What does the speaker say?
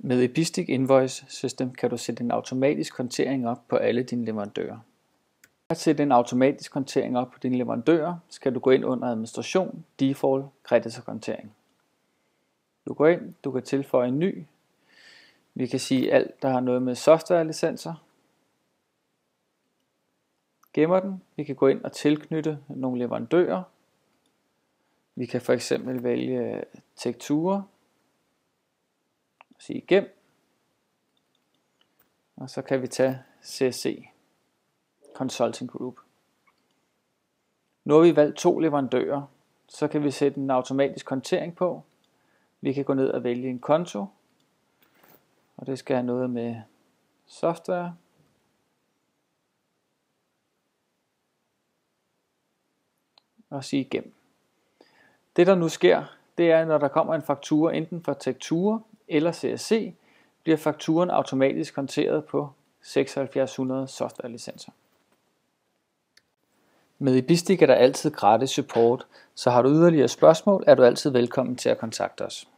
Med Epistic Invoice System kan du sætte en automatisk kontering op på alle dine leverandører. For at sætte en automatisk kontering op på dine leverandører, skal du gå ind under Administration, Default, Kreditorkontering. Du går ind, du kan tilføje en ny. Vi kan sige alt, der har noget med softwarelicenser. Gemmer den. Vi kan gå ind og tilknytte nogle leverandører. Vi kan for eksempel vælge Tektura. Sige gem. Og så kan vi tage CSC Consulting Group. Nu har vi valgt 2 leverandører, så kan vi sætte en automatisk kontering på. Vi kan gå ned og vælge en konto, og det skal have noget med software. Og sige gem. Det der nu sker, det er, når der kommer en faktura enten fra Tektura eller CSC, bliver fakturen automatisk konteret på 7600 softwarelicenser. Med Epistic er der altid gratis support, så har du yderligere spørgsmål, er du altid velkommen til at kontakte os.